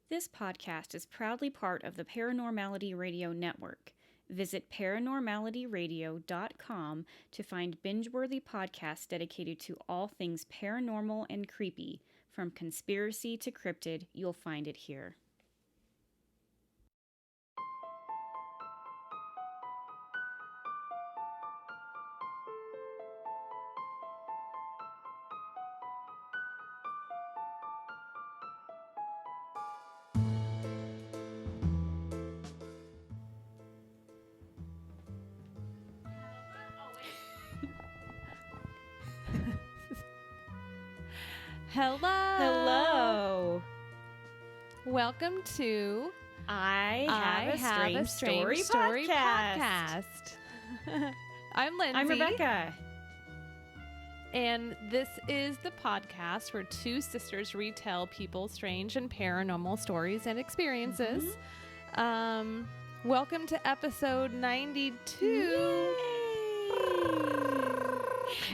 This podcast is proudly part of the Paranormality Radio Network. Visit paranormalityradio.com to find binge-worthy podcasts dedicated to all things paranormal and creepy. From conspiracy to cryptid, you'll find it here. Hello. Hello. Welcome to I have a strange story podcast. I'm Lindsay. I'm Rebecca. And this is the podcast where two sisters retell people's strange and paranormal stories and experiences. Welcome to episode 92.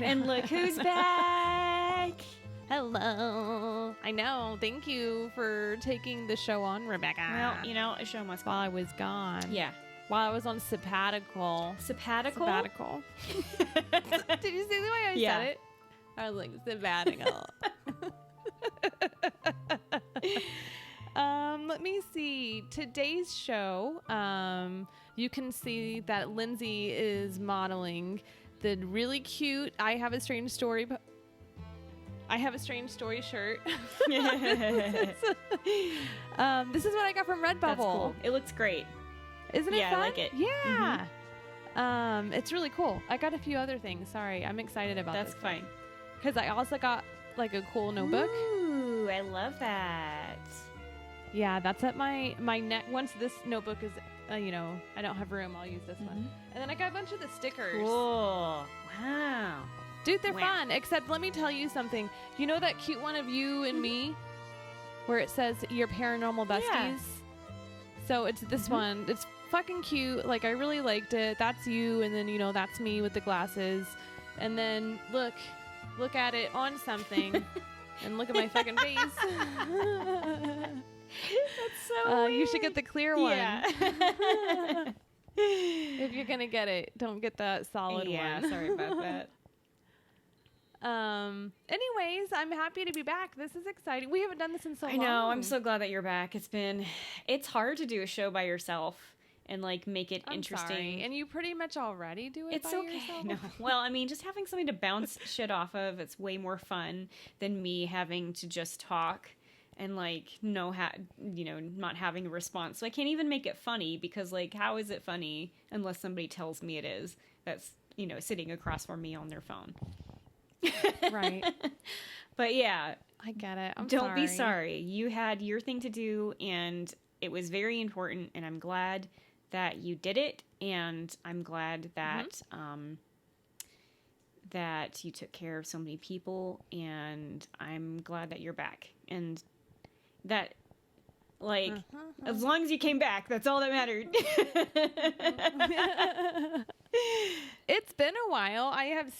And look who's back. Hello. I know. Thank you for taking the show on, Rebecca. Well, you know, a show must go. While I was gone. Yeah. While I was on sabbatical. Sabbatical? Sabbatical. Did you see the way I said it? I was like, sabbatical. Let me see. Today's show, you can see that Lindsay is modeling the really cute I Have a Strange Story shirt. This is what I got from Redbubble. That's cool. It looks great. Isn't it fun? Yeah, I like it. Yeah. It's really cool. I got a few other things. Sorry, I'm excited about That's this. fine. Because I also got like a cool notebook. Ooh, I love that. Yeah, that's at my neck. Once this notebook is, I don't have room, I'll use this one. And then I got a bunch of the stickers. Cool. Wow. Dude, they're fun. Except let me tell you something. You know that cute one of you and me where it says your paranormal besties? Yeah. So it's this one. It's fucking cute. Like, I really liked it. That's you. And then, that's me with the glasses. And then look at it on something and look at my fucking face. That's so weird. You should get the clear one. Yeah. If you're going to get it, don't get that solid one. Yeah, sorry about that. Anyways, I'm happy to be back. This is exciting. We haven't done this in so long. I know. I'm so glad that you're back. It's hard to do a show by yourself and like make it interesting. Sorry. And you pretty much already do it It's by okay. yourself. No. Well, I mean, just having something to bounce shit off of, it's way more fun than me having to just talk and like not having a response. So I can't even make it funny because like, how is it funny unless somebody tells me it is that's, sitting across from me on their phone. Right. But yeah, I get it. Don't be sorry. You had your thing to do and it was very important and I'm glad that you did it and I'm glad that that you took care of so many people and I'm glad that you're back and that as long as you came back, that's all that mattered. It's been a while. I've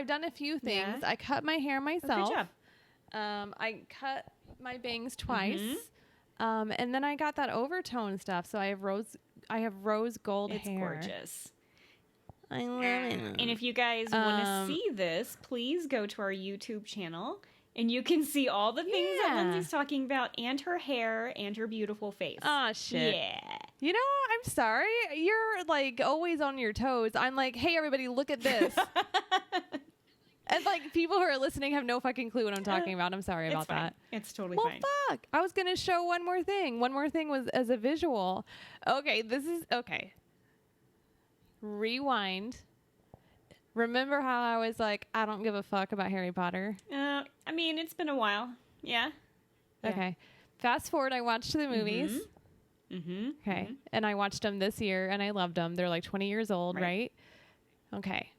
done a few things. Yeah. I cut my hair myself. Good job. I cut my bangs twice. And then I got that overtone stuff. So I have rose gold hair. It's gorgeous. I love it. And if you guys want to see this, please go to our YouTube channel and you can see all the things that Lindsay's talking about and her hair and her beautiful face. Oh, shit. Yeah. I'm sorry. You're like always on your toes. I'm like, hey, everybody, look at this. And like people who are listening have no fucking clue what I'm talking about. I'm sorry about that. It's totally fine. Well, fuck. I was going to show one more thing. One more thing was as a visual. Okay, okay. Rewind. Remember how I was like, I don't give a fuck about Harry Potter? I mean, it's been a while. Yeah. Okay. Fast forward, I watched the movies. Okay. And I watched them this year and I loved them. They're like 20 years old, right? Okay.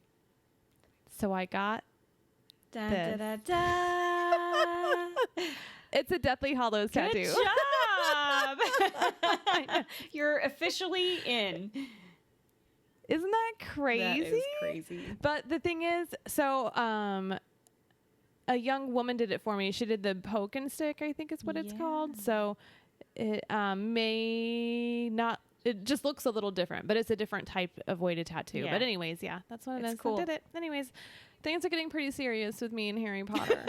So I got this. Da, da. It's a Deathly Hallows tattoo. Good job. You're officially in. Isn't that crazy? That is crazy. But the thing is, so a young woman did it for me. She did the poke and stick, I think is what it's called. So it may not. It just looks a little different, but it's a different type of way to tattoo. Yeah. But anyways, yeah, that's what it It's is. cool. I did it. Anyways, things are getting pretty serious with me and Harry Potter.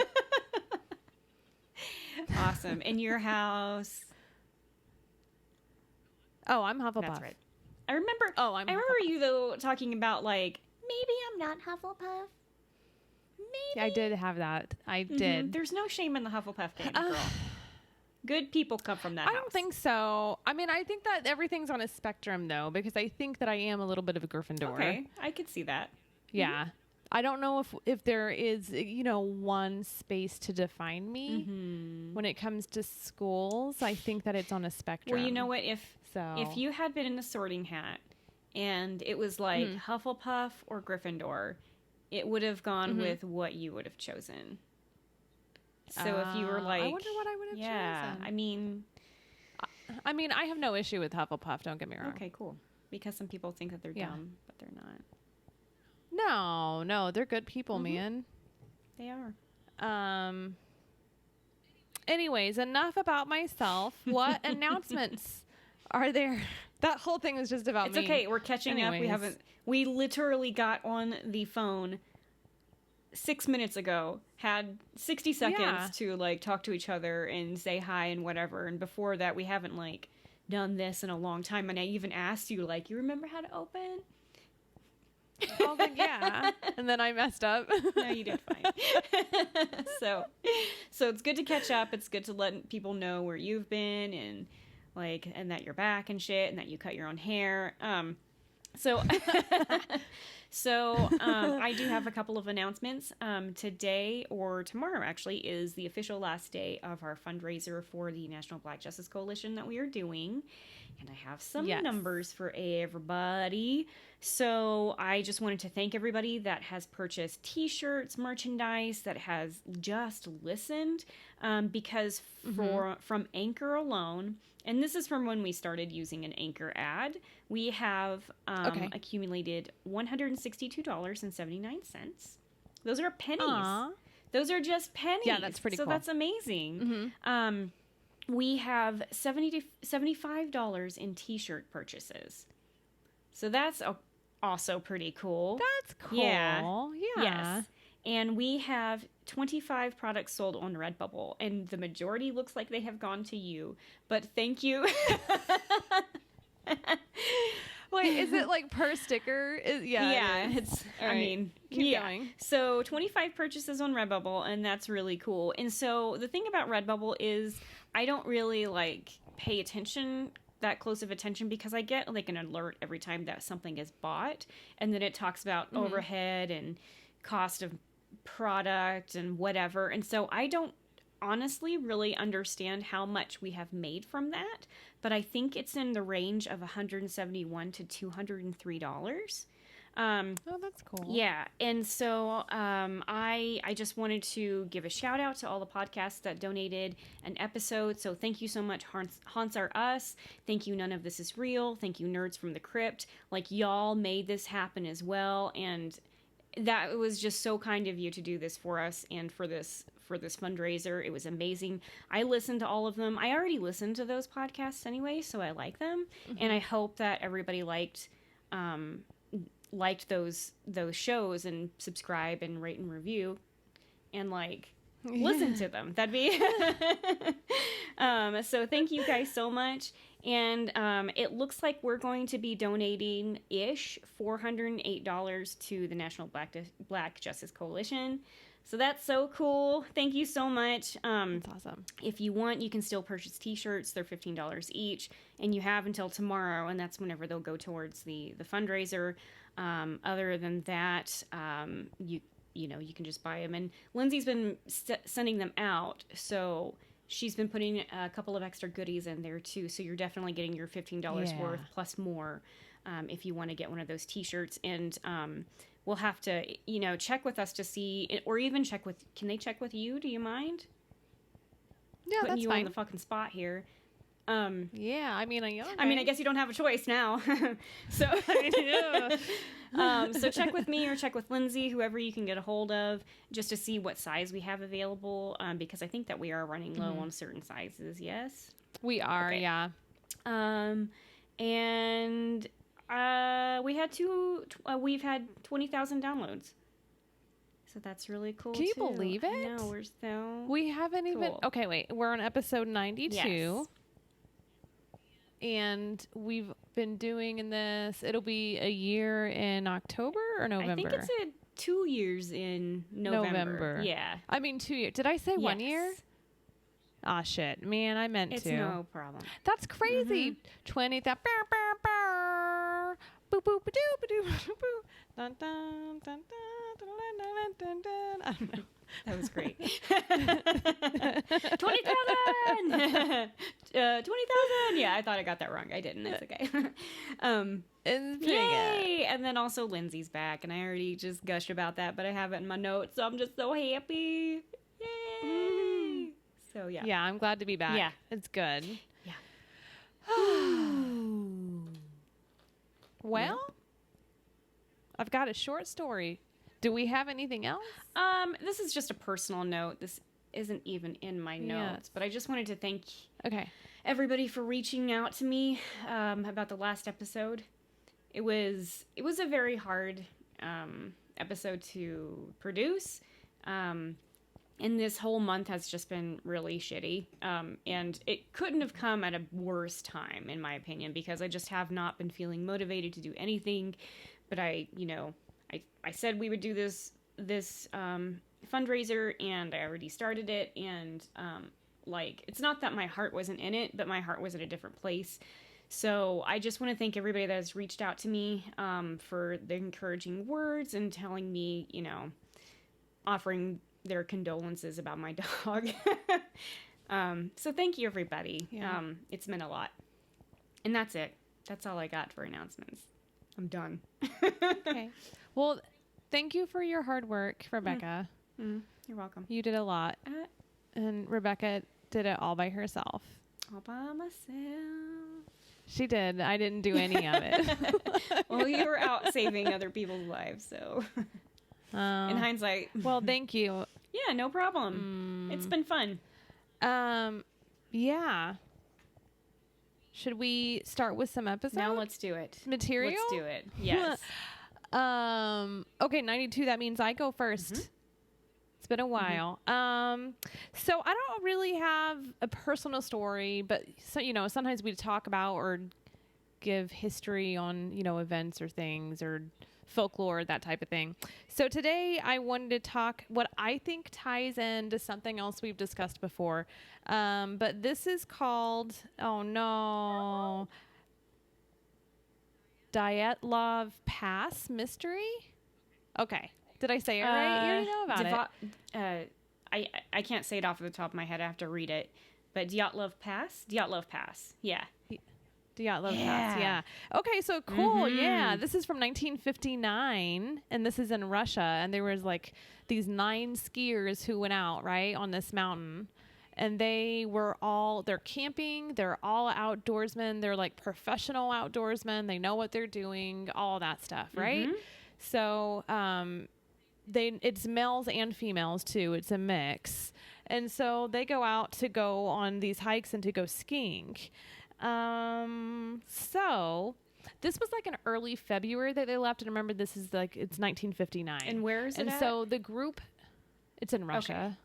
Awesome. In your house. Oh, I'm Hufflepuff. That's right. I remember. Oh, I remember you though talking about like maybe I'm not Hufflepuff. Maybe I did have that. I did. There's no shame in the Hufflepuff game, girl. Good people come from that I house. don't think so. I mean, I think that everything's on a spectrum though, because I think that I am a little bit of a Gryffindor. Okay, I could see that. Yeah. I don't know if there is, one space to define me when it comes to schools. I think that it's on a spectrum. Well, you know what? If So you had been in the Sorting Hat and it was like Hufflepuff or Gryffindor, it would have gone with what you would have chosen. So if you were like, I wonder what I would have chosen. I mean, I have no issue with Hufflepuff. Don't get me wrong. okay, cool. Because some people think that they're dumb, but they're not. No, they're good people, man. They are. Anyways, enough about myself. What announcements are there? That whole thing was just about It's me. okay. We're catching up. We literally got on the phone 6 minutes ago, had 60 seconds to like talk to each other and say hi and whatever. And before that, we haven't like done this in a long time. And I even asked you, like, you remember how to open? I was like, yeah. And then I messed up. No, you did fine. So it's good to catch up. It's good to let people know where you've been and like, and that you're back and shit, and that you cut your own hair. So I do have a couple of announcements. Today or tomorrow actually is the official last day of our fundraiser for the National Black Justice Coalition that we are doing. And I have some numbers for everybody. So I just wanted to thank everybody that has purchased t-shirts, merchandise, that has just listened. Because from Anchor alone, and this is from when we started using an Anchor ad, we have accumulated $162.79. Those are pennies. Aww. Those are just pennies. Yeah, that's pretty cool. So that's amazing. We have $75 in t-shirt purchases. So that's also pretty cool. That's cool. Yeah. Yeah. Yes. And we have 25 products sold on Redbubble, and the majority looks like they have gone to you. But thank you. Wait, is it like per sticker? Yeah, it's. All I right. mean, Keep going. So 25 purchases on Redbubble, and that's really cool. And so the thing about Redbubble is, I don't really like pay attention. That close of attention, because I get like an alert every time that something is bought, and then it talks about overhead and cost of product and whatever. And so I don't honestly really understand how much we have made from that, but I think it's in the range of $171 to $203. Oh, that's cool. Yeah, and so I just wanted to give a shout out to all the podcasts that donated an episode. So thank you so much, Haunts Are Us. Thank you, None of This Is Real. Thank you, Nerds from the Crypt. Like, y'all made this happen as well, and that was just so kind of you to do this for us and for this fundraiser. It was amazing. I listened to all of them. I already listened to those podcasts anyway, so I like them, and I hope that everybody liked those shows and subscribe and rate and review and listen to them. That'd be so thank you guys so much. And it looks like we're going to be donating $408 to the National Black Justice Coalition. So that's so cool. Thank you so much. That's awesome. If you want, you can still purchase t-shirts. They're $15 each, and you have until tomorrow, and that's whenever they'll go towards the fundraiser. Other than that, you can just buy them. And Lindsay's been sending them out, so she's been putting a couple of extra goodies in there too. So you're definitely getting your $15 worth plus more if you want to get one of those t-shirts. And we'll have to, check with us to see, or even can they check with you? Do you mind? Yeah, Putting that's you fine. on the fucking spot here. Yeah, I mean, I guess you don't have a choice now. So, so check with me or check with Lindsay, whoever you can get a hold of, just to see what size we have available. Because I think that we are running low on certain sizes. Yes. We are, Okay. yeah. And we've had 20,000 downloads. So that's really cool. Can you too. believe I it? know, we're so We haven't even. Cool. Okay, wait. We're on episode 92. Yes. And we've been doing this. It'll be a year in October or November? I think it's 2 years in November. Yeah. I mean, 2 years. Did I say 1 year? Yes. Ah, shit. Man, I meant It's to. no problem. That's crazy. 20. That. Boop, boop, ba-doo, ba-doo, ba-doo. Dun, dun, dun, dun, dun, dun, dun, dun. I don't know. That was great. 20,000! 20,000! Yeah, I thought I got that wrong. I didn't. It's okay. It's pretty good. Yay! And then also Lindsay's back, and I already just gushed about that, but I have it in my notes, so I'm just so happy. Yay! So, yeah. Yeah, I'm glad to be back. Yeah. It's good. Yeah. Well, I've got a short story. Do we have anything else? This is just a personal note. This isn't even in my notes, Yes. but I just wanted to thank Okay. everybody for reaching out to me about the last episode. It was a very hard episode to produce, and this whole month has just been really shitty. And it couldn't have come at a worse time, in my opinion, because I just have not been feeling motivated to do anything. But I said we would do this fundraiser, and I already started it, and it's not that my heart wasn't in it, but my heart was at a different place. So I just want to thank everybody that has reached out to me for the encouraging words and telling me, offering their condolences about my dog. So thank you, everybody. Yeah. It's meant a lot. And that's it. That's all I got for announcements. I'm done. Okay. Well, thank you for your hard work, Rebecca. You're welcome. You did a lot. And Rebecca did it all by herself. All by myself. She did. I didn't do any of it. Well, you were out saving other people's lives, so in hindsight. Well, thank you. Yeah, no problem. It's been fun. Yeah. Should we start with some episodes? Now let's do it. Material? Let's do it. Yes. Okay, 92. That means I go first. It's been a while. So I don't really have a personal story, but sometimes we talk about or give history on, events or things or folklore, that type of thing. So today I wanted to talk what I think ties into something else we've discussed before. But this is called, Dyatlov Pass Mystery. Okay. Did I say it right? You already know about it. I can't say it off the top of my head. I have to read it. But Dyatlov Pass? Dyatlov Pass. Yeah. Dyatlov Pass. Yeah. Okay, so cool. Yeah. This is from 1959, and this is in Russia. And there was these 9 skiers who went out, right, on this mountain. And they're camping. They're all outdoorsmen. They're professional outdoorsmen. They know what they're doing, all that stuff, right? So, it's males and females too. It's a mix. And so they go out to go on these hikes and to go skiing. So this was an early February that they left. And remember, this is it's 1959. And where is it at? So the group, it's in Russia.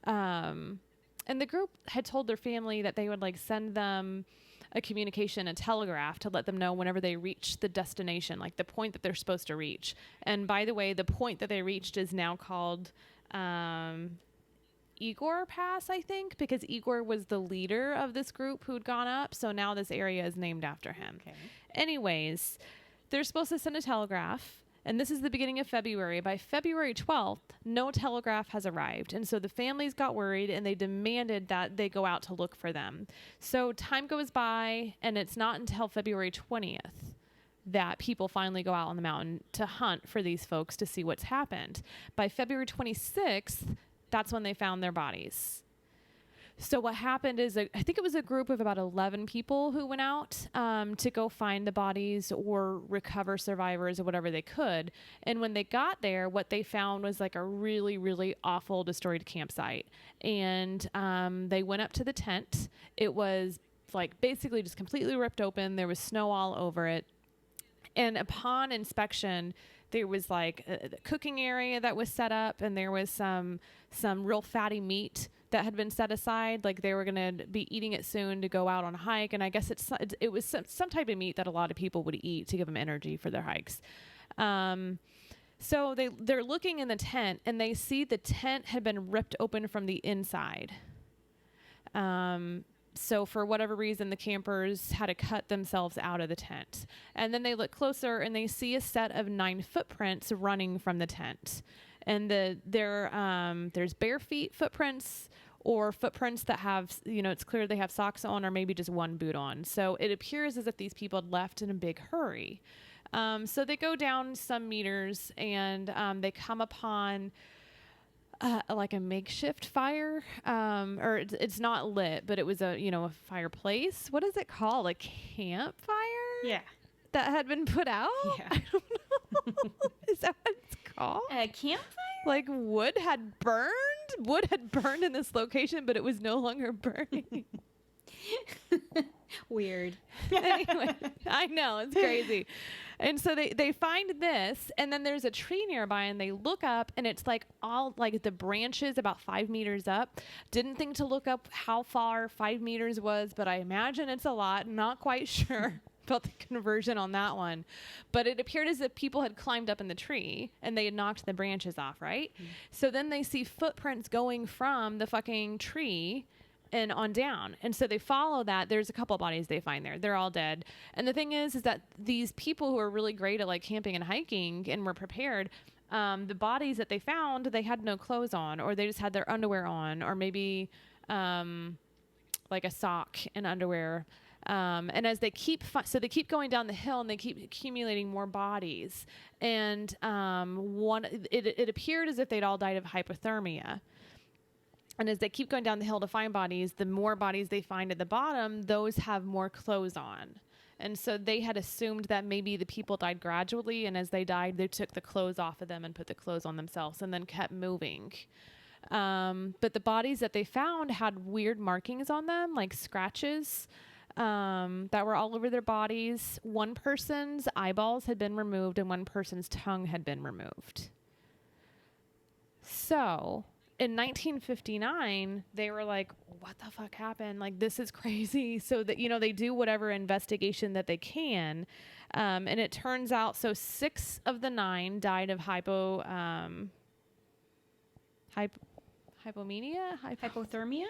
And the group had told their family that they would send them a communication, a telegraph to let them know whenever they reach the destination, the point that they're supposed to reach. And by the way, the point that they reached is now called Igor Pass, I think, because Igor was the leader of this group who'd gone up. So now this area is named after him. Okay. Anyways, they're supposed to send a telegraph. And this is the beginning of February. By February 12th, no telegraph has arrived. And so the families got worried and they demanded that they go out to look for them. So time goes by, and it's not until February 20th that people finally go out on the mountain to hunt for these folks to see what's happened. By February 26th, that's when they found their bodies. So what happened is, I think it was a group of about 11 people who went out to go find the bodies or recover survivors or whatever they could. And when they got there, what they found was like a really, really awful destroyed campsite. And they went up to the tent. It was like basically just completely ripped open. There was snow all over it. And upon inspection, there was like a cooking area that was set up, and there was some real fatty meat that had been set aside. Like they were going to be eating it soon to go out on a hike. And I guess it was some type of meat that a lot of people would eat to give them energy for their hikes. So they're looking in the tent, and they see the tent had been ripped open from the inside. So for whatever reason, the campers had to cut themselves out of the tent. And then they look closer, and they see a set of 9 footprints running from the tent. And there's bare feet footprints, or footprints that have, it's clear they have socks on, or maybe just one boot on. So it appears as if these people had left in a big hurry. So they go down some meters, and they come upon like a makeshift fire, or it's not lit, but it was a fireplace. What is it called? A campfire? Yeah. That had been put out? Yeah. I don't know. Is that what it's called? A campfire? Like wood had burned? Wood had burned in this location, but it was no longer burning. Weird. Anyway, I know, it's crazy. And so they find this, and then there's a tree nearby, and they look up, and it's like all like the branches about 5 meters up. Didn't think to look up how far 5 meters was, but I imagine it's a lot. Not quite sure about the conversion on that one. But it appeared as if people had climbed up in the tree, and they had knocked the branches off, right? Mm-hmm. So then they see footprints going from the fucking tree and on down. And so they follow that. There's a couple bodies they find there. They're all dead. And the thing is that these people who are really great at like camping and hiking and were prepared, the bodies that they found, they had no clothes on, or they just had their underwear on, or maybe like a sock and underwear. And as they keep, so they keep going down the hill, and they keep accumulating more bodies. And it appeared as if they'd all died of hypothermia. And as they keep going down the hill to find bodies, the more bodies they find at the bottom, those have more clothes on. And so they had assumed that maybe the people died gradually, and as they died, they took the clothes off of them and put the clothes on themselves and then kept moving. But the bodies that they found had weird markings on them, like scratches that were all over their bodies. One person's eyeballs had been removed, and one person's tongue had been removed. So in 1959, they were like, what the fuck happened? Like, this is crazy. So that, they do whatever investigation that they can. And it turns out, so 6 of the 9 died of hypomania? Hypothermia?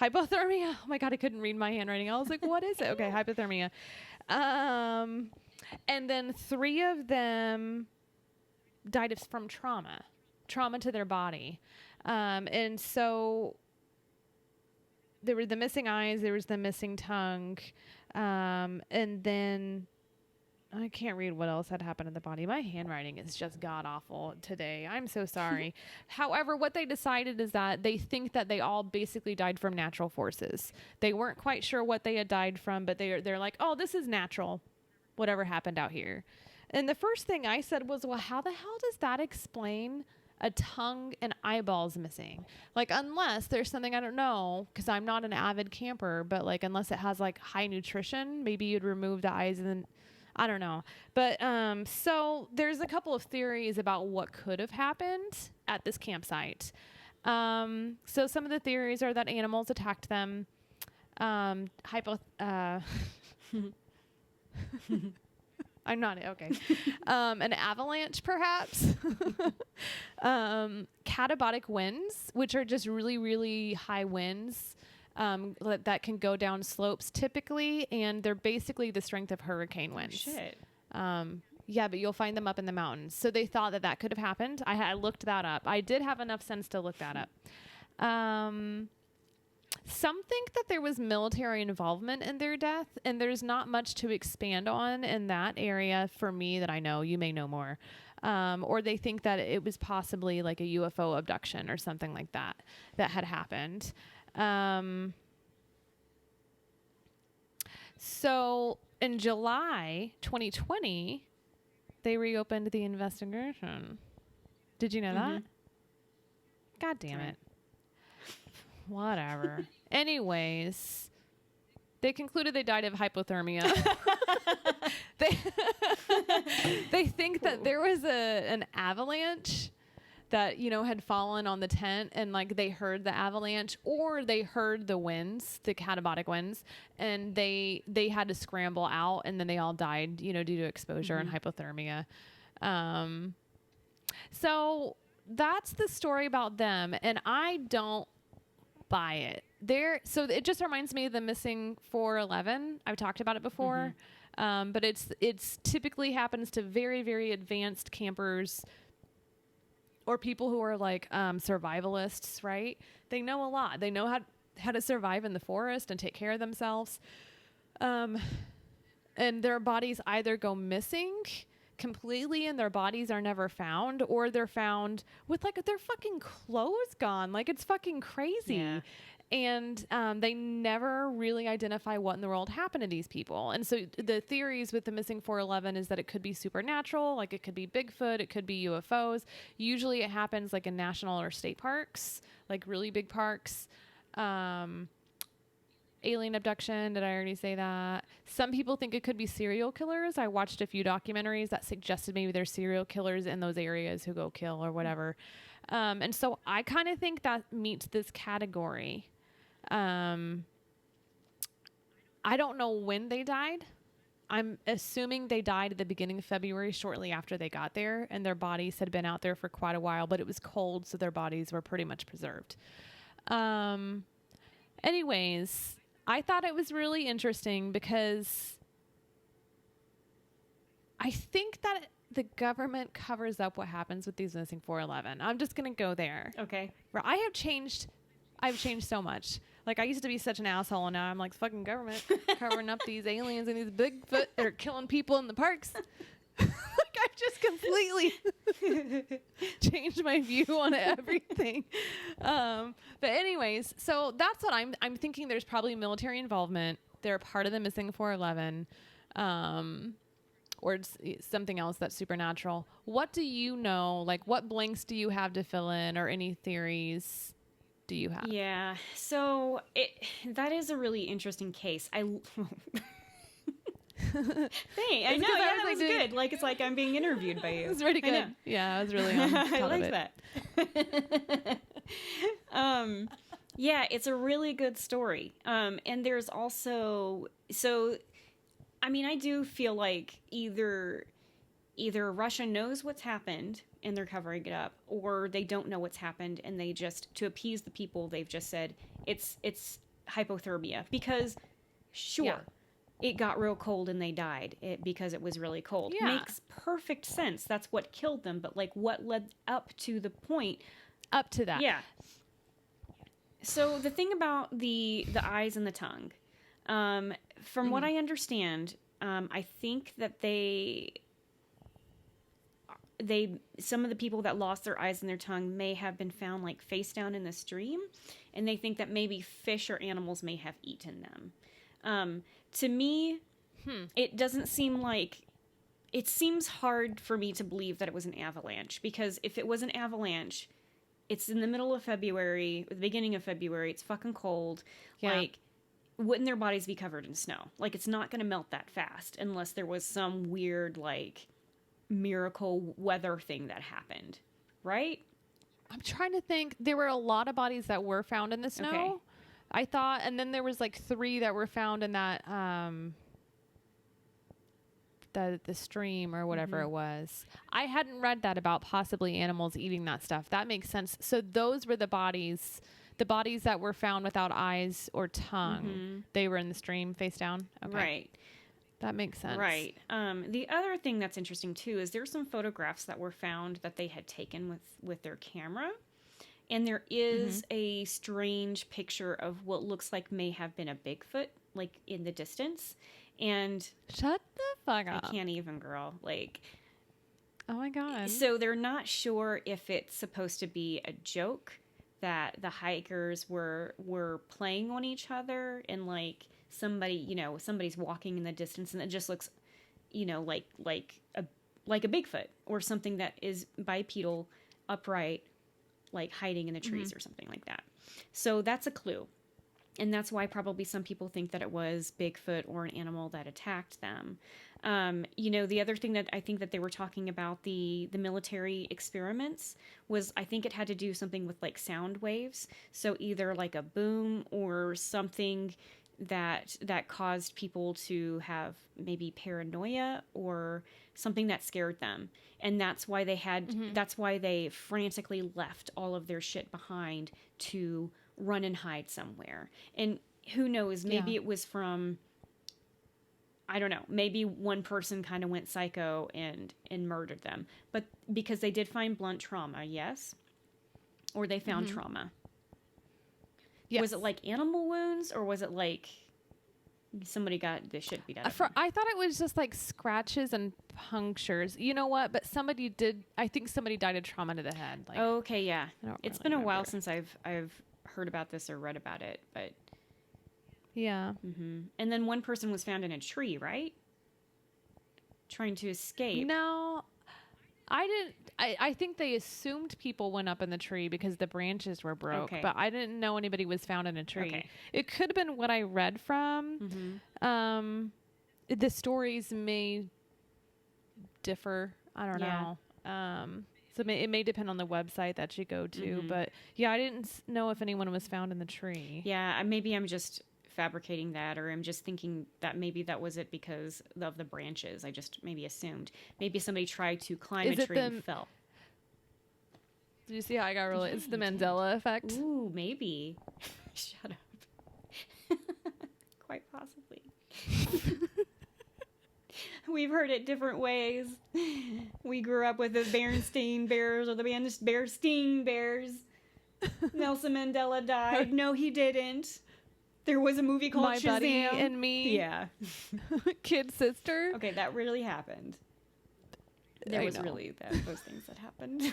Hypothermia. Oh my God, I couldn't read my handwriting. I was like, what is it? Okay, hypothermia. And then 3 of them died from trauma to their body. And so there were the missing eyes, there was the missing tongue, and then I can't read what else had happened in the body. My handwriting is just god awful today. I'm so sorry. However, what they decided is that they think that they all basically died from natural forces. They weren't quite sure what they had died from, but they're like, oh, this is natural, whatever happened out here. And the first thing I said was, well, how the hell does that explain a tongue and eyeballs missing? Like, unless there's something, I don't know, because I'm not an avid camper, but like, unless it has like high nutrition, maybe you'd remove the eyes and then, I don't know. But so there's a couple of theories about what could have happened at this campsite. So some of the theories are that animals attacked them. I'm not okay. An avalanche, perhaps. Catabolic winds, which are just really, really high winds that can go down slopes typically, and they're basically the strength of hurricane winds. Oh, shit. Yeah, but you'll find them up in the mountains. So they thought that could have happened. I looked that up. I did have enough sense to look that up. Some think that there was military involvement in their death, and there's not much to expand on in that area for me that I know. You may know more. Or they think that it was possibly like a UFO abduction or something like that had happened. So in July 2020, they reopened the investigation. Did you know that? God damn it. Whatever. Anyways, they concluded they died of hypothermia. They think that there was an avalanche that, you know, had fallen on the tent, and like they heard the avalanche, or they heard the winds, the catabolic winds, and they had to scramble out, and then they all died, you know, due to exposure and hypothermia. So that's the story about them, and I don't buy it. So it just reminds me of the missing 411. I've talked about it before, but it's typically happens to very, very advanced campers or people who are like survivalists, right? They know a lot. They know how to survive in the forest and take care of themselves. And their bodies either go missing completely and their bodies are never found, or they're found with like their fucking clothes gone. Like, it's fucking crazy. Yeah. And they never really identify what in the world happened to these people. And so the theories with the missing 411 is that it could be supernatural, like it could be Bigfoot, it could be UFOs. Usually it happens like in national or state parks, like really big parks. Alien abduction, did I already say that? Some people think it could be serial killers. I watched a few documentaries that suggested maybe there's serial killers in those areas who go kill or whatever. And so I kind of think that meets this category. I don't know when they died. I'm assuming they died at the beginning of February, shortly after they got there, and their bodies had been out there for quite a while, but it was cold, so their bodies were pretty much preserved. Anyways, I thought it was really interesting because I think that the government covers up what happens with these missing 411. I'm just going to go there. Okay. I've changed so much. Like, I used to be such an asshole, and now I'm like, fucking government covering up these aliens and these Bigfoot that are killing people in the parks. Like, I've just completely changed my view on everything. But anyways, so that's what I'm thinking. There's probably military involvement. They're part of the missing 411, or it's something else that's supernatural. What do you know? Like, what blanks do you have to fill in, or any theories do you have? Yeah, so that is a really interesting case. Thanks. I know. Yeah, that was good. Like, it's like I'm being interviewed by you. It was really good. Yeah, I was really on top I like of it. that. Yeah, it's a really good story. And there's also, so, I mean, I do feel like either Russia knows what's happened and they're covering it up, or they don't know what's happened and they just, to appease the people, they've just said it's hypothermia, because it got real cold and they died because it was really cold. Yeah. Makes perfect sense. That's what killed them. But like, what led up to the point? Up to that. Yeah. So the thing about the eyes and the tongue, from what I understand, I think that some of the people that lost their eyes and their tongue may have been found like face down in the stream, and they think that maybe fish or animals may have eaten them. To me, it doesn't seem like, it seems hard for me to believe that it was an avalanche, because if it was an avalanche, it's in the middle of February, the beginning of February, it's fucking cold. Yeah. Like, wouldn't their bodies be covered in snow? Like, it's not going to melt that fast unless there was some weird, like, miracle weather thing that happened, right? I'm trying to think. There were a lot of bodies that were found in the snow. Okay. I thought, and then there was like 3 that were found in that, the stream or whatever it was. I hadn't read that about possibly animals eating that stuff. That makes sense. So those were the bodies that were found without eyes or tongue. They were in the stream face down. Okay. Right. That makes sense. Right. The other thing that's interesting too is there's some photographs that were found that they had taken with their camera. And there is a strange picture of what looks like may have been a Bigfoot, like, in the distance. And shut the fuck up. I can't even, girl. Like, oh my God. So they're not sure if it's supposed to be a joke, that the hikers were playing on each other, and like somebody's walking in the distance and it just looks, like a Bigfoot or something that is bipedal, upright, like hiding in the trees or something like that. So that's a clue. And that's why probably some people think that it was Bigfoot or an animal that attacked them. The other thing that I think that they were talking about, the military experiments, was I think it had to do something with like sound waves. So either like a boom or something that caused people to have maybe paranoia or something that scared them. And that's why that's why they frantically left all of their shit behind to run and hide somewhere. And who knows, maybe it was from, I don't know, maybe one person kind of went psycho and murdered them. But because they did find blunt trauma, yes? Or they found trauma. Yes. Was it like animal wounds, or was it like somebody got the shit beat out of them? I thought it was just like scratches and punctures. You know what? But I think somebody died of trauma to the head. Like, okay, yeah. It's really been a remember. while since I've heard about this or read about it, but yeah. And then one person was found in a tree, right? Trying to escape. No, I didn't. I think they assumed people went up in the tree because the branches were broke, but I didn't know anybody was found in a tree. Okay. It could have been what I read from. The stories may differ. I don't know. So it may depend on the website that you go to, but yeah, I didn't know if anyone was found in the tree. Yeah, maybe I'm just fabricating that, or I'm just thinking that maybe that was it because of the branches. I just maybe assumed. Maybe somebody tried to climb a tree and fell. Did you see how I got really? It's the Mandela effect. Ooh, maybe. Shut up. Quite possibly. We've heard it different ways. We grew up with the Berenstain Bears or the Berenstein Bears. Nelson Mandela died. No, he didn't. There was a movie called My Shazam. Buddy and Me. Yeah. Kid sister. Okay, that really happened. There was really those things that happened.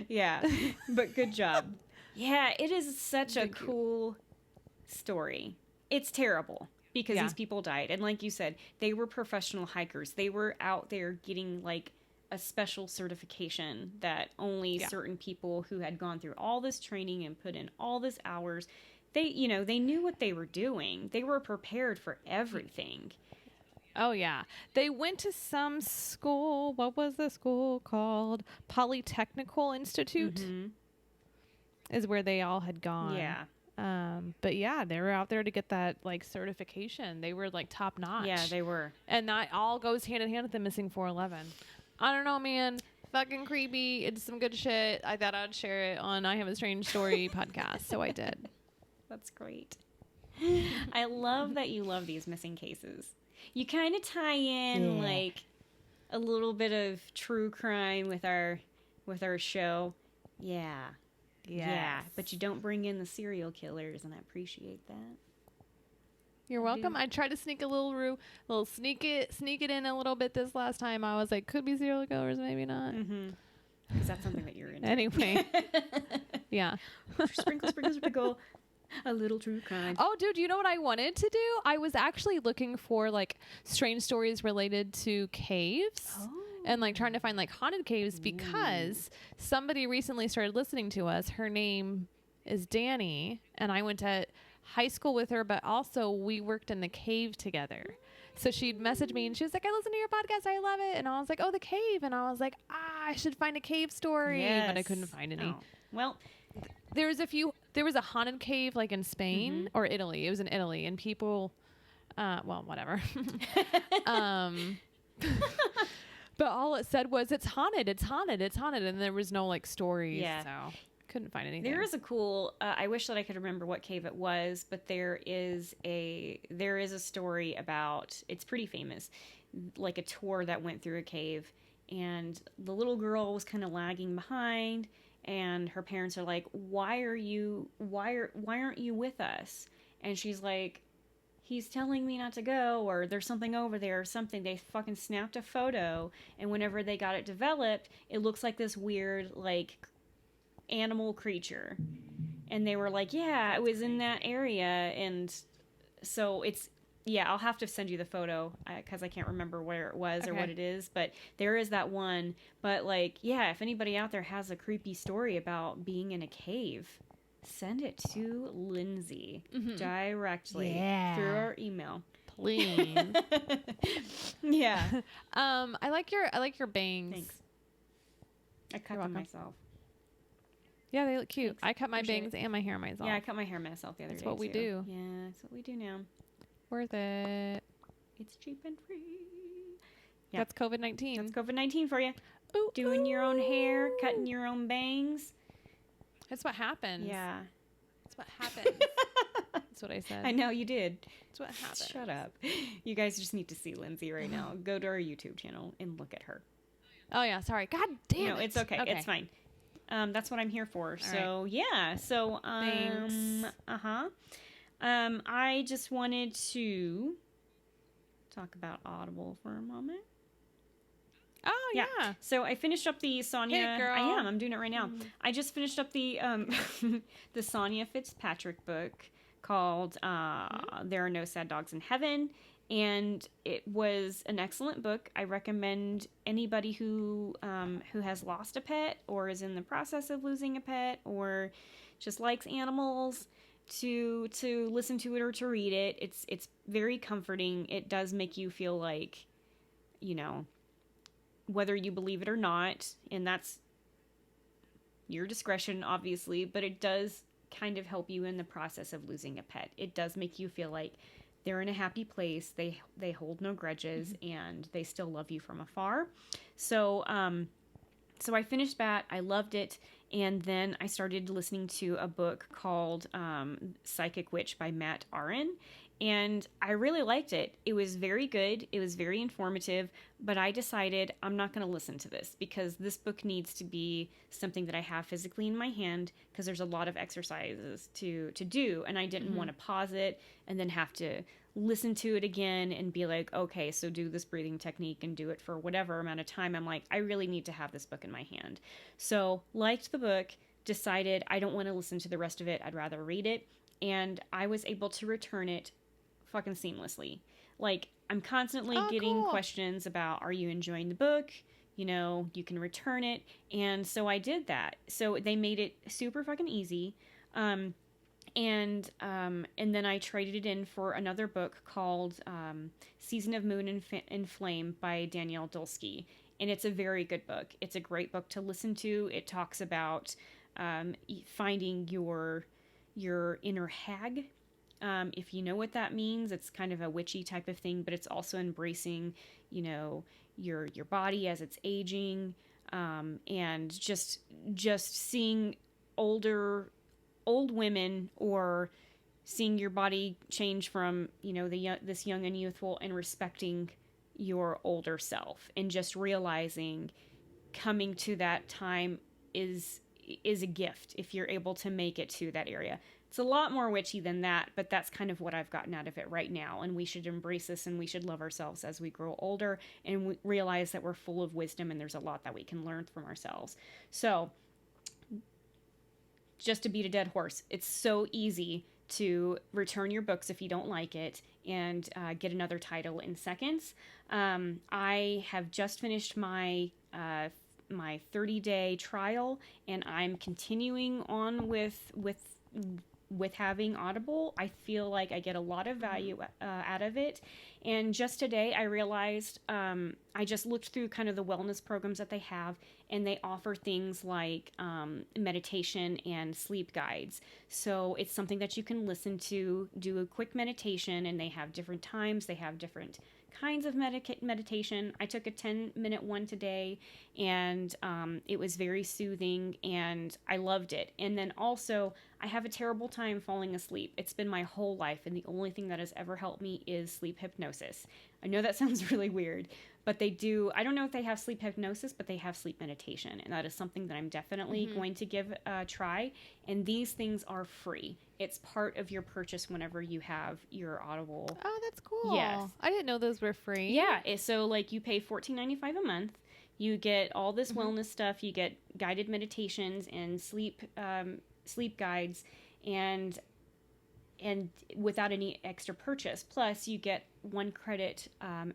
Yeah, but good job. Yeah, it is such a cool story. It's terrible because these people died. And like you said, they were professional hikers. They were out there getting like a special certification that only certain people who had gone through all this training and put in all this hours, they knew what they were doing. They were prepared for everything. Oh, yeah. They went to some school. What was the school called? Polytechnical Institute is where they all had gone. Yeah. But yeah, they were out there to get that like certification. They were like top notch. Yeah, they were. And that all goes hand in hand with the missing 411. I don't know, man. Fucking creepy. It's some good shit. I thought I'd share it on I Have a Strange Story podcast, so I did. That's great. I love that you love these missing cases. You kind of tie in like a little bit of true crime with our show. Yeah. Yes. Yeah. But you don't bring in the serial killers, and I appreciate that. You're welcome. I tried to sneak sneak it in a little bit this last time. I was like, could be serial killers, maybe not. Because that's something that you're into. Anyway. Yeah. Sprinkle, sprinkle, sprinkle. A little true crime. Oh, dude, you know what I wanted to do? I was actually looking for like strange stories related to caves. Oh. And like trying to find like haunted caves because somebody recently started listening to us. Her name is Danny, and I went to high school with her, but also we worked in the cave together. So she'd message me and she was like, I listen to your podcast. I love it. And I was like, oh, the cave. And I was like, I should find a cave story. But I couldn't find any. Oh. Well, there was a haunted cave like in Spain or Italy. It was in Italy, and people, well, whatever. But all it said was it's haunted, and there was no like stories. So couldn't find anything. There is a cool. I wish that I could remember what cave it was, but there is a story about. It's pretty famous, like a tour that went through a cave, and the little girl was kind of lagging behind. And her parents are like, why aren't you with us? And she's like, he's telling me not to go, or there's something over there or something. They fucking snapped a photo, and whenever they got it developed, it looks like this weird, like, animal creature. And they were like, yeah, it was in that area. And so it's, yeah, I'll have to send you the photo because I can't remember where it was or what it is. But there is that one. But like, yeah, if anybody out there has a creepy story about being in a cave, send it to Lindsay directly through our email. Please. Yeah. I like your bangs. Thanks. I cut them myself. Yeah, they look cute. Thanks. I cut my bangs and my hair myself. Yeah, I cut my hair myself the other day. That's what we do. Yeah, that's what we do now. Worth it. It's cheap and free. Yeah. That's COVID-19. That's COVID-19 for you. Ooh, Doing your own hair, cutting your own bangs. That's what happens. Yeah. That's what happens. That's what I said. I know you did. That's what happens. Shut up. You guys just need to see Lindsay right now. Go to our YouTube channel and look at her. Oh, yeah. Sorry. God damn it. No, it's okay. It's fine. That's what I'm here for. So, right. yeah. So, Thanks. I just wanted to talk about Audible for a moment. Oh, yeah. So I finished up the Sonia. Hey, girl. I am. I'm doing it right now. I just finished up the the Sonia Fitzpatrick book called There Are No Sad Dogs in Heaven. And it was an excellent book. I recommend anybody who has lost a pet or is in the process of losing a pet or just likes animals to listen to it or to read it. It's very comforting. It does make you feel like, you know, whether you believe it or not, and that's your discretion, obviously, but it does kind of help you in the process of losing a pet. It does make you feel like they're in a happy place. They hold no grudges, and they still love you from afar. So, so I finished that. I loved it. And then I started listening to a book called Psychic Witch by Matt Aron. And I really liked it. It was very good. It was very informative. But I decided I'm not going to listen to this because this book needs to be something that I have physically in my hand because there's a lot of exercises to do. And I didn't want to pause it and then have to listen to it again and be like, okay, so do this breathing technique and do it for whatever amount of time. I'm like, I really need to have this book in my hand. So liked the book, decided I don't want to listen to the rest of it. I'd rather read it. And I was able to return it fucking seamlessly. Like, I'm constantly getting questions about, are you enjoying the book? You know, you can return it. And so I did that. So they made it super fucking easy. And then I traded it in for another book called Season of Moon and Flame by Danielle Dulski. And it's a very good book. It's a great book to listen to. It talks about finding your inner hag. If you know what that means, it's kind of a witchy type of thing, but it's also embracing, you know, your body as it's aging, and just seeing old women or seeing your body change from, you know, this young and youthful, and respecting your older self, and just realizing coming to that time is a gift if you're able to make it to that area. It's a lot more witchy than that, but that's kind of what I've gotten out of it right now. And we should embrace this, and we should love ourselves as we grow older, and we realize that we're full of wisdom and there's a lot that we can learn from ourselves. So, just to beat a dead horse, it's so easy to return your books if you don't like it and get another title in seconds. I have just finished my 30-day trial, and I'm continuing on with having Audible. I feel like I get a lot of value out of it. And just today I realized, I just looked through kind of the wellness programs that they have, and they offer things like meditation and sleep guides. So it's something that you can listen to, do a quick meditation, and they have different times, they have different kinds of meditation. I took a 10-minute one today, and it was very soothing, and I loved it. And then also, I have a terrible time falling asleep. It's been my whole life, and the only thing that has ever helped me is sleep hypnosis. I know that sounds really weird, but they do. I don't know if they have sleep hypnosis, but they have sleep meditation, and that is something that I'm definitely going to give a try. And these things are free. It's part of your purchase whenever you have your Audible. Oh, that's cool. Yes. I didn't know those were free. Yeah. So, like, you pay $14.95 a month. You get all this wellness stuff. You get guided meditations and sleep guides, and without any extra purchase. Plus, you get 1 credit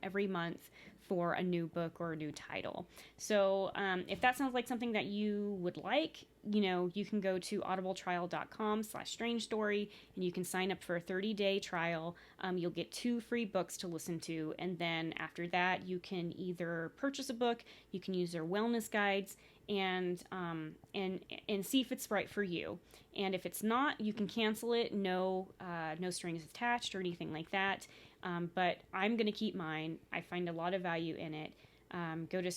every month for a new book or a new title. So if that sounds like something that you would like, you can go to audibletrial.com/strange story, and you can sign up for a 30-day trial. You'll get 2 free books to listen to. And then after that, you can either purchase a book, you can use their wellness guides, and see if it's right for you. And if it's not, you can cancel it. No strings attached or anything like that. But I'm going to keep mine. I find a lot of value in it. Go to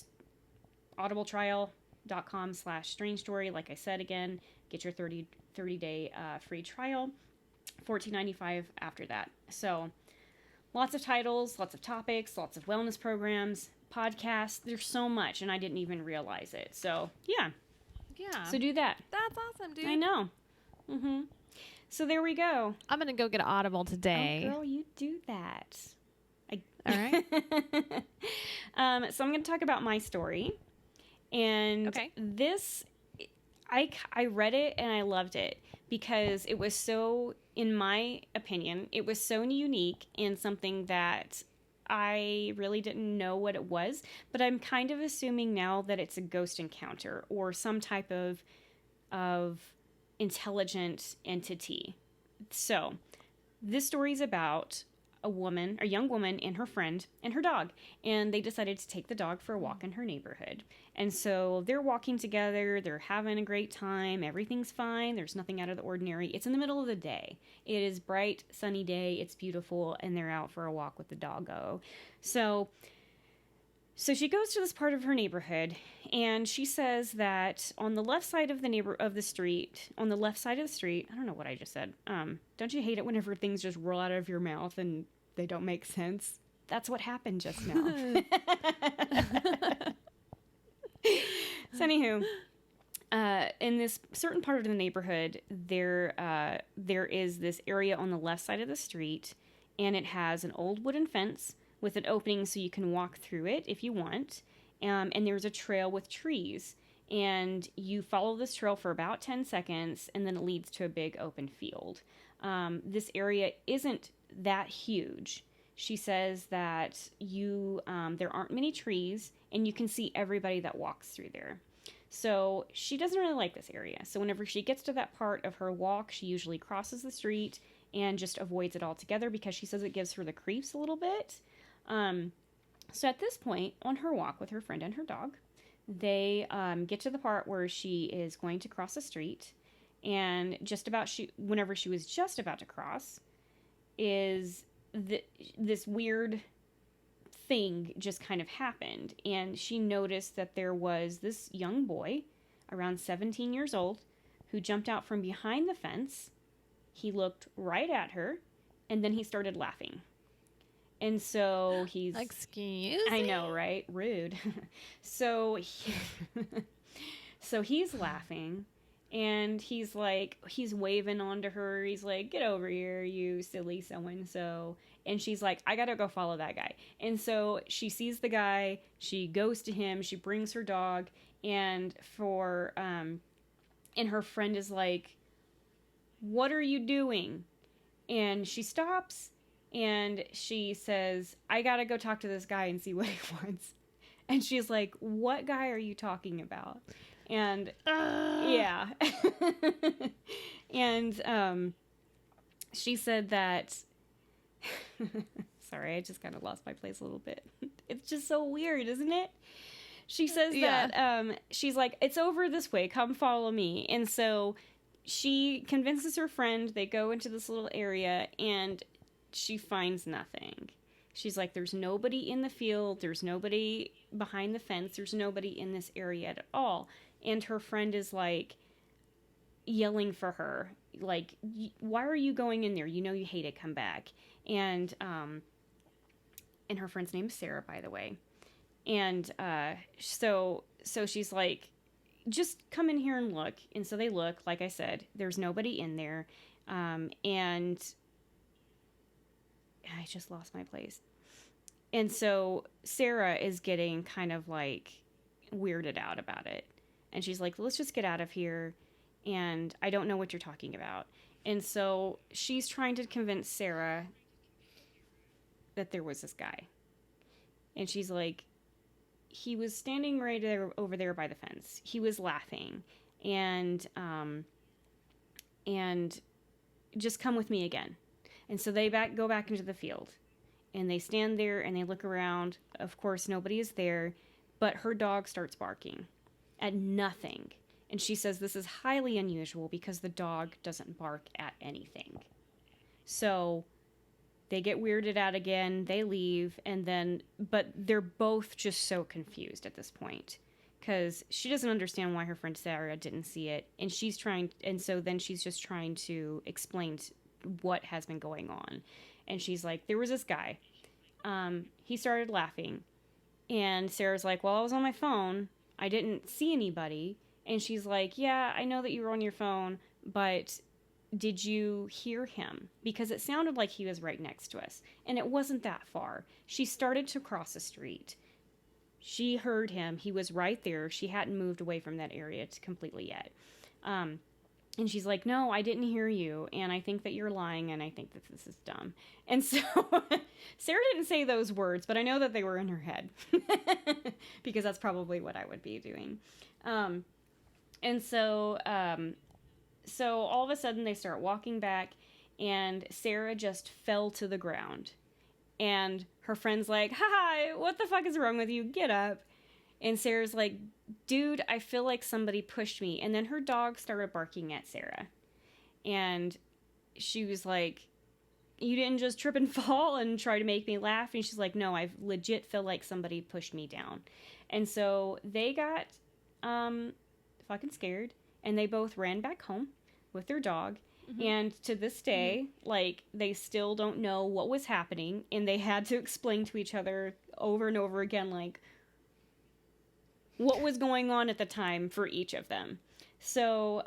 audibletrial.com/strange story. Like I said, again, get your 30-day free trial, $14.95 after that. So lots of titles, lots of topics, lots of wellness programs, podcasts. There's so much, and I didn't even realize it. So yeah. So do that. That's awesome, dude. I know. So there we go. I'm gonna go get Audible today. Oh, girl, you do that. All right. So I'm going to talk about my story, and this, I read it and I loved it because it was so, in my opinion, it was so unique and something that I really didn't know what it was, but I'm kind of assuming now that it's a ghost encounter or some type of intelligent entity. So this story is about a young woman and her friend and her dog, and they decided to take the dog for a walk in her neighborhood. And so they're walking together, they're having a great time, everything's fine, there's nothing out of the ordinary. It's in the middle of the day. It is bright, sunny day, it's beautiful, and they're out for a walk with the doggo. So she goes to this part of her neighborhood, and she says that on the left side of the street, I don't know what I just said. Don't you hate it whenever things just roll out of your mouth and they don't make sense? That's what happened just now. So anywho, in this certain part of the neighborhood, there is this area on the left side of the street, and it has an old wooden fence with an opening so you can walk through it if you want. And there's a trail with trees. And you follow this trail for about 10 seconds, and then it leads to a big open field. This area isn't that huge. She says that there aren't many trees, and you can see everybody that walks through there. So she doesn't really like this area. So whenever she gets to that part of her walk, she usually crosses the street and just avoids it altogether because she says it gives her the creeps a little bit. So at this point, on her walk with her friend and her dog, they get to the part where she is going to cross the street, and whenever she was just about to cross, this weird thing just kind of happened, and she noticed that there was this young boy, around 17 years old, who jumped out from behind the fence. He looked right at her, and then he started laughing. And so he's... Excuse me? I know, right? Rude. So he's laughing, and he's waving onto her. He's like, get over here, you silly so-and-so. And she's like, I gotta go follow that guy. And so she sees the guy, she goes to him, she brings her dog, and and her friend is like, what are you doing? And she stops, and she says, I gotta go talk to this guy and see what he wants. And she's like, what guy are you talking about? And yeah. And she said that sorry, I just kind of lost my place a little bit. It's just so weird, isn't it? She says that she's like, it's over this way, come follow me. And so she convinces her friend, they go into this little area, and she finds nothing. She's like, there's nobody in the field, there's nobody behind the fence, there's nobody in this area at all. And her friend is like yelling for her, like, why are you going in there? You know you hate it, come back. And her friend's name is Sarah, by the way. And so she's like, just come in here and look. And so they look, like I said, there's nobody in there. And I just lost my place. And so Sarah is getting kind of like weirded out about it. And she's like, let's just get out of here. And I don't know what you're talking about. And so she's trying to convince Sarah that there was this guy. And she's like, he was standing right there, over there by the fence. He was laughing. And just come with me again. And so they go back into the field. And they stand there and they look around. Of course, nobody is there. But her dog starts barking at nothing. And she says this is highly unusual because the dog doesn't bark at anything. So they get weirded out again. They leave. But they're both just so confused at this point. Because she doesn't understand why her friend Sarah didn't see it. And so then she's just trying to explain what has been going on. And she's like, there was this guy. He started laughing. And Sarah's like, well, I was on my phone. I didn't see anybody. And she's like, yeah, I know that you were on your phone, but did you hear him? Because it sounded like he was right next to us. And it wasn't that far. She started to cross the street. She heard him. He was right there. She hadn't moved away from that area completely yet. And she's like, no, I didn't hear you. And I think that you're lying. And I think that this is dumb. And so Sarah didn't say those words, but I know that they were in her head because that's probably what I would be doing. And so all of a sudden they start walking back and Sarah just fell to the ground. And her friend's like, hi, what the fuck is wrong with you? Get up. And Sarah's like, dude, I feel like somebody pushed me. And then her dog started barking at Sarah. And she was like, you didn't just trip and fall and try to make me laugh? And she's like, no, I legit feel like somebody pushed me down. And so they got fucking scared. And they both ran back home with their dog. Mm-hmm. And to this day, like, they still don't know what was happening. And they had to explain to each other over and over again, like, what was going on at the time for each of them. So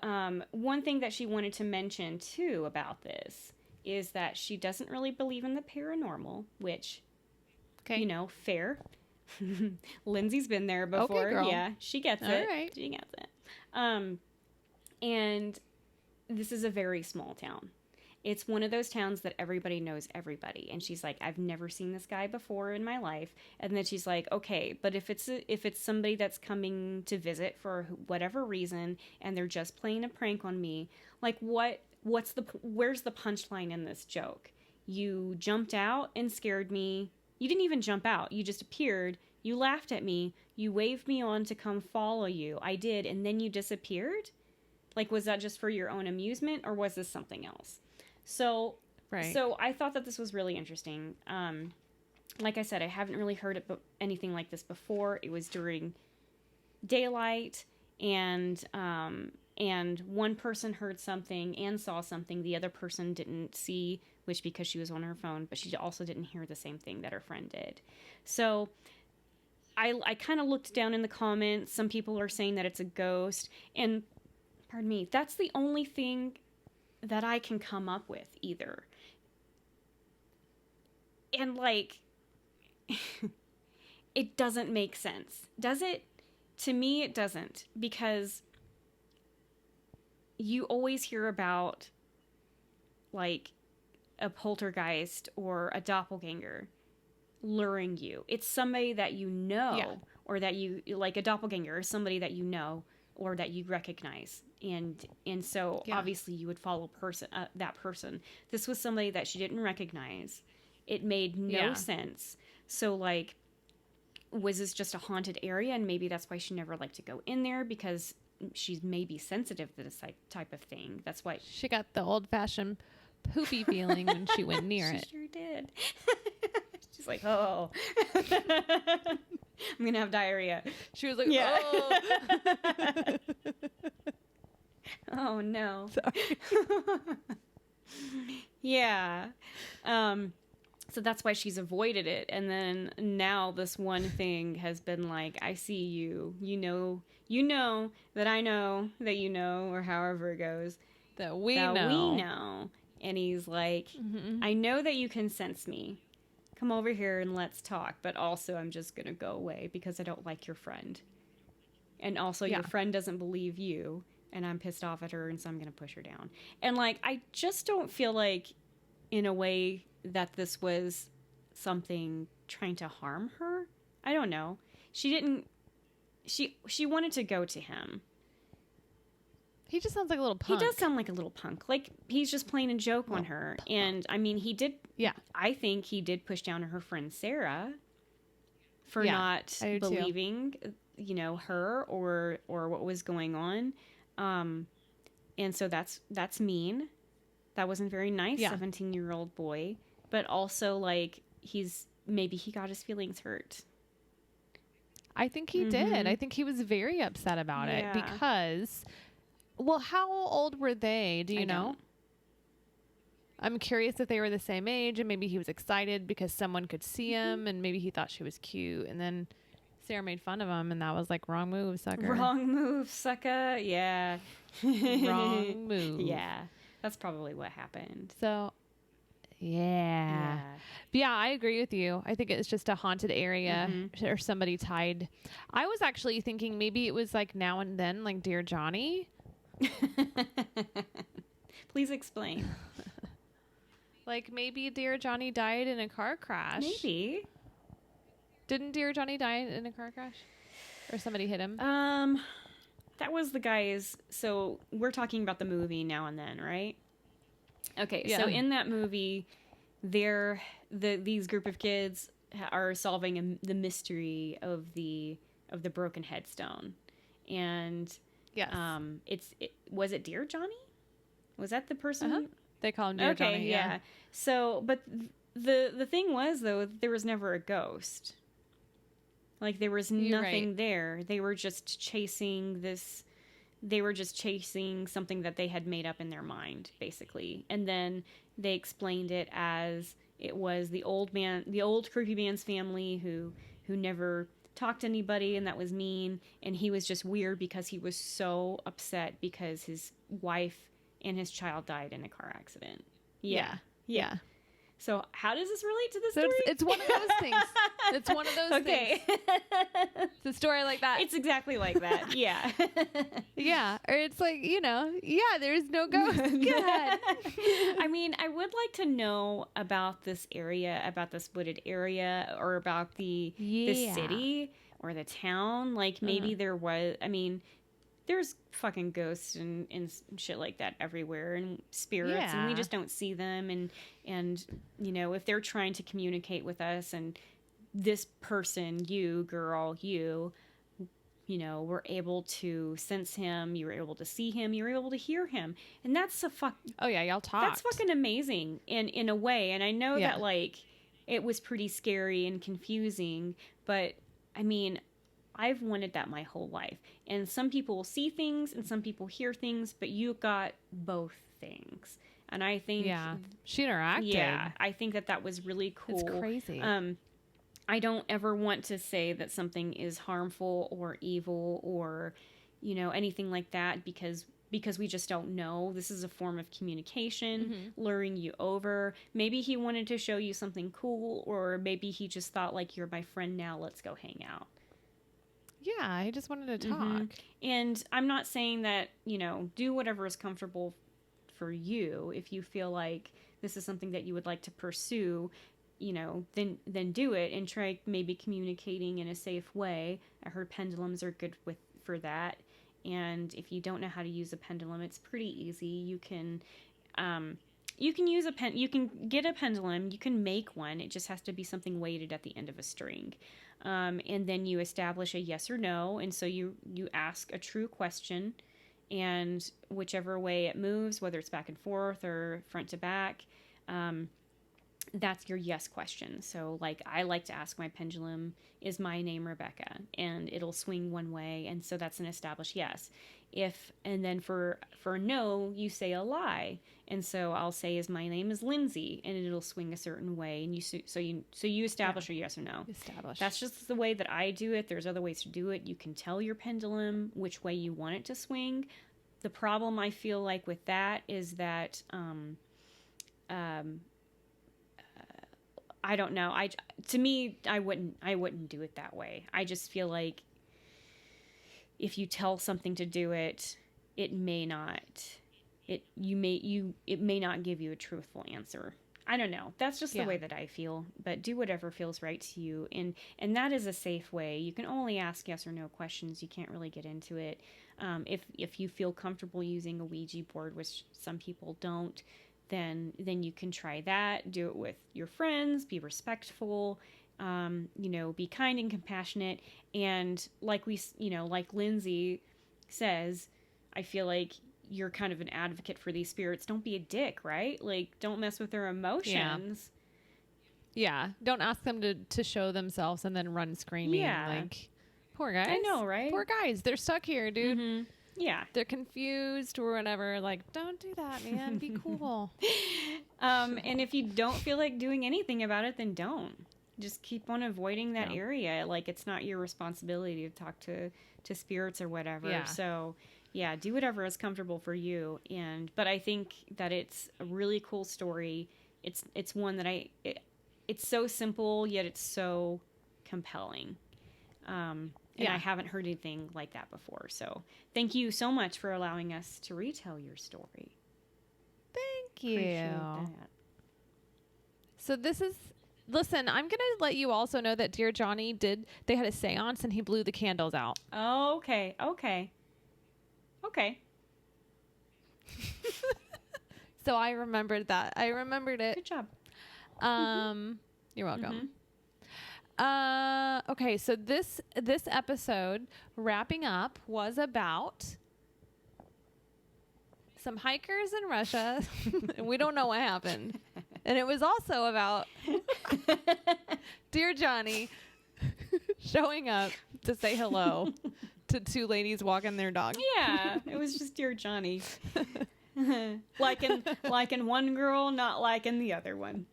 one thing that she wanted to mention, too, about this is that she doesn't really believe in the paranormal, which, you know, fair. Lindsay's been there before. Okay, girl. Yeah, she gets it. All right. She gets it. And this is a very small town. It's one of those towns that everybody knows everybody. And she's like, I've never seen this guy before in my life. And then she's like, okay, but if it's somebody that's coming to visit for whatever reason and they're just playing a prank on me, like where's the punchline in this joke? You jumped out and scared me. You didn't even jump out. You just appeared. You laughed at me. You waved me on to come follow you. I did. And then you disappeared? Like, was that just for your own amusement or was this something else? So I thought that this was really interesting. Like I said, I haven't really heard anything like this before. It was during daylight, and one person heard something and saw something the other person didn't see, which because she was on her phone, but she also didn't hear the same thing that her friend did. So I kind of looked down in the comments. Some people are saying that it's a ghost, and pardon me, that's the only thing that I can come up with either. And like, it doesn't make sense. Does it? To me, it doesn't, because you always hear about like a poltergeist or a doppelganger luring you. It's somebody that you know, or that you like, a doppelganger or somebody that you know or that you recognize. And so obviously you would follow that person. This was somebody that she didn't recognize. It made no sense. So like, was this just a haunted area? And maybe that's why she never liked to go in there, because she's maybe sensitive to this type of thing. That's why she got the old-fashioned poopy feeling when she went near it. She sure did. She's like, oh, I'm gonna have diarrhea. She was like, oh. Oh no. Sorry. Yeah. So that's why she's avoided it. And then now this one thing has been like, I see you. You know that I know that you know, or however it goes. That we know. And he's like, I know that you can sense me. Come over here and let's talk. But also I'm just going to go away because I don't like your friend. and also Yeah. your friend doesn't believe you, and I'm pissed off at her, and so I'm going to push her down. And like, I just don't feel like, in a way, that this was something trying to harm her. I don't know. She didn't. She wanted to go to him. He just sounds like a little punk. He does sound like a little punk. Like, he's just playing a joke on her. punk. And I mean, he did. Yeah. I think he did push down her friend Sarah for Yeah, not I do too. believing, you know, her or what was going on. And so that's mean. That wasn't very nice, Yeah. 17-year-old boy. But also, like, maybe he got his feelings hurt. I think he did. I think he was very upset about it Yeah. because, well, how old were they? Do you I know? don't. I'm curious if they were the same age, and maybe he was excited because someone could see him, and maybe he thought she was cute, and then Sarah made fun of him, and that was like, wrong move, sucker. Wrong move, sucker. Yeah. Wrong move. Yeah. That's probably what happened. So, yeah. But yeah, I agree with you. I think it's just a haunted area or somebody tied. I was actually thinking maybe it was like Now and Then, like Dear Johnny. Please explain. Like maybe Dear Johnny died in a car crash. Maybe. Didn't Dear Johnny die in a car crash? Or somebody hit him? That was the guys. So we're talking about the movie Now and Then, right? Okay. Yeah. So in that movie, these group of kids are solving the mystery of the broken headstone, and Yes. was it Dear Johnny? Was that the person? Uh-huh. They call him Dear Okay, Johnny. yeah. So, but the thing was though, there was never a ghost. Like there was You're nothing right. there. They were just chasing this. They were just chasing something that they had made up in their mind, basically. And then they explained it as it was the old creepy man's family who never talked to anybody, and that was mean. And he was just weird because he was so upset because his wife and his child died in a car accident. Yeah. Yeah. So how does this relate to the So story? it's one of those things. It's one of those Okay. things. It's a story like that. It's exactly like that. Yeah. Yeah. Or it's like, there's no ghost. Go ahead. I mean, I would like to know about this area, about this wooded area, or about the Yeah. city or the town. Like maybe there was, I mean, there's fucking ghosts and shit like that everywhere, and spirits, and we Yeah. just don't see them. And if they're trying to communicate with us, and this person, you girl, were able to sense him, you were able to see him, you were able to hear him, and that's Oh, yeah. Y'all talk. that's fucking amazing in a way. And I know Yeah. that like it was pretty scary and confusing, but I mean, I've wanted that my whole life. And some people see things and some people hear things, but you got both things. And I think Yeah. She interacted. yeah, I think that was really cool. It's crazy. I don't ever want to say that something is harmful or evil or anything like that because we just don't know. This is a form of communication, luring you over. Maybe he wanted to show you something cool, or maybe he just thought like, you're my friend now, let's go hang out. Yeah. I just wanted to talk. And I'm not saying that, do whatever is comfortable for you. If you feel like this is something that you would like to pursue, then do it and try maybe communicating in a safe way. I heard pendulums are good for that. And if you don't know how to use a pendulum, it's pretty easy. You can use you can get a pendulum, you can make one. It just has to be something weighted at the end of a string. And then you establish a yes or no. And so you ask a true question, and whichever way it moves, whether it's back and forth or front to back, that's your yes question. So like I like to ask my pendulum, is my name Rebecca? And it'll swing one way. And so that's an established yes. And then for no, you say a lie. And so I'll say, is my name is Lindsay, and it'll swing a certain way. And you establish a yes or no. Established. That's just the way that I do it. There's other ways to do it. You can tell your pendulum which way you want it to swing. The problem I feel like with that is that, I don't know. To me, I wouldn't do it that way. I just feel like if you tell something to do it, it may not give you a truthful answer. I don't know. That's just the way that I feel. But do whatever feels right to you, and that is a safe way. You can only ask yes or no questions. You can't really get into it. If you feel comfortable using a Ouija board, which some people don't, then you can try that. Do it with your friends. Be respectful. Be kind and compassionate. And like like Lindsay says, I feel like you're kind of an advocate for these spirits. Don't be a dick, right? Like, don't mess with their emotions. Yeah. Don't ask them to show themselves and then run screaming. Yeah. Like, poor guys. I know, right? Poor guys. They're stuck here, dude. Mm-hmm. Yeah. They're confused or whatever. Like, don't do that, man. Be cool. And if you don't feel like doing anything about it, then don't. Just keep on avoiding that area. Like, it's not your responsibility to talk to spirits or whatever. Yeah. So, yeah, do whatever is comfortable for you. But I think that it's a really cool story. It's one that it's so simple, yet it's so compelling. And I haven't heard anything like that before. So thank you so much for allowing us to retell your story. Thank you. Appreciate that. So listen, I'm going to let you also know that Dear Johnny they had a seance and he blew the candles out. Oh, okay. So I remembered that. I remembered it. Good job. You're welcome. Okay, so this episode wrapping up was about some hikers in Russia. And we don't know what happened. And it was also about Dear Johnny showing up to say hello to two ladies walking their dog. Yeah, it was just Dear Johnny. liking one girl, not liking the other one.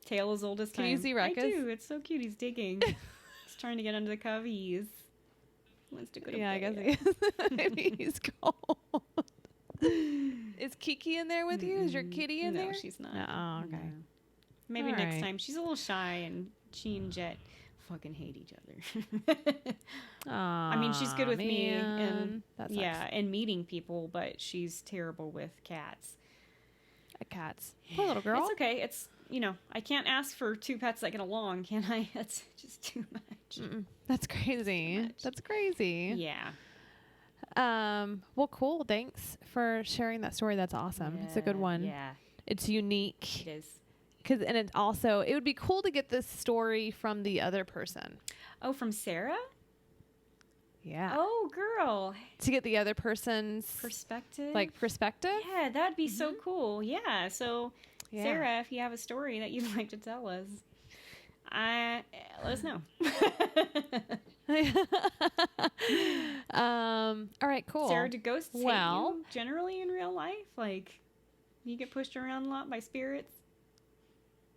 Tale as old as time. Can you see Ruckus? I do. It's so cute. He's digging. He's trying to get under the covers. Wants to go to bed. I guess he is. Maybe he's cold. Is Kiki in there with you? Is your kitty in there? No, she's not. Oh, okay. No. Maybe All next right. time. She's a little shy, and she and Jet fucking hate each other. I mean, she's good with me and that sucks. and meeting people, but she's terrible with cats. Cats. Poor little girl. It's okay. It's I can't ask for two pets that get along, can I? That's just too much. That's crazy. That's crazy. Yeah. Well, cool. Thanks for sharing that story. That's awesome. It's a good one. Yeah. It's unique. It is. And it would be cool to get this story from the other person. Oh, from Sarah? Yeah. Oh, girl. To get the other person's perspective. Yeah, that'd be so cool. Yeah. So, Sarah, if you have a story that you'd like to tell us, let us know. All right, cool. Sarah, do ghosts hate you generally in real life? Like, you get pushed around a lot by spirits?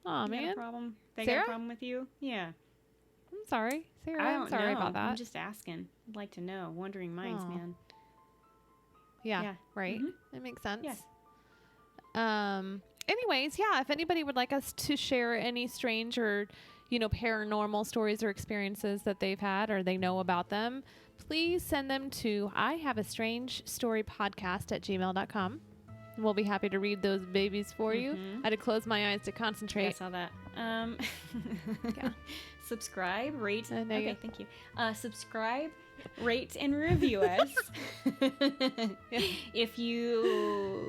Oh, man. Got a problem? They Sarah? got a problem with you? Yeah. I'm sorry. Sarah, I'm sorry about that. I'm just asking. I'd like to know. Wondering minds, man. Yeah. Right. That makes sense. Yeah. Anyways, if anybody would like us to share any strange or, paranormal stories or experiences that they've had or they know about them, please send them to ihaveastrangestorypodcast@gmail.com. We'll be happy to read those babies for you. I had to close my eyes to concentrate. I saw that. Subscribe, rate. Okay, thank you. Subscribe, rate, and review us. If you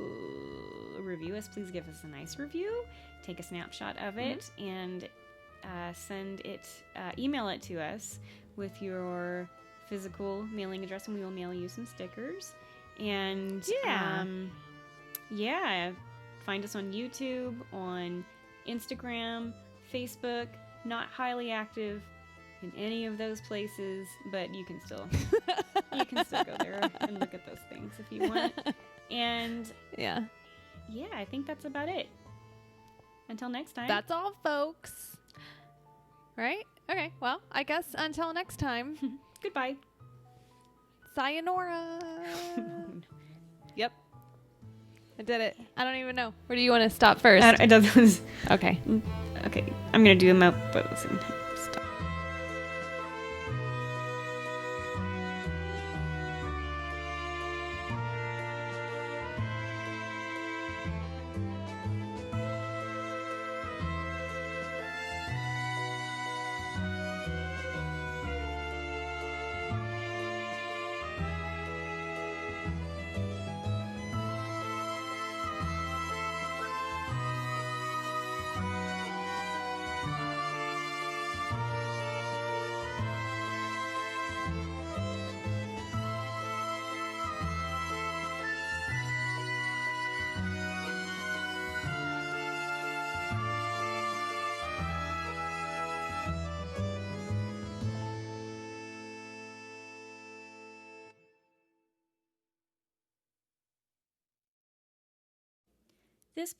review us, please give us a nice review. Take a snapshot of it and send it, email it to us with your physical mailing address, and we will mail you some stickers. And find us on YouTube, on Instagram, Facebook. Not highly active in any of those places, but you can still go there and look at those things if you want. And I think that's about it. Until next time. That's all, folks. Right? Okay. Well, I guess until next time. Goodbye. Sayonara. Yep. I did it. I don't even know. Where do you want to stop first? It doesn't. Okay. Okay. I'm going to do them up, but listen. Stop. This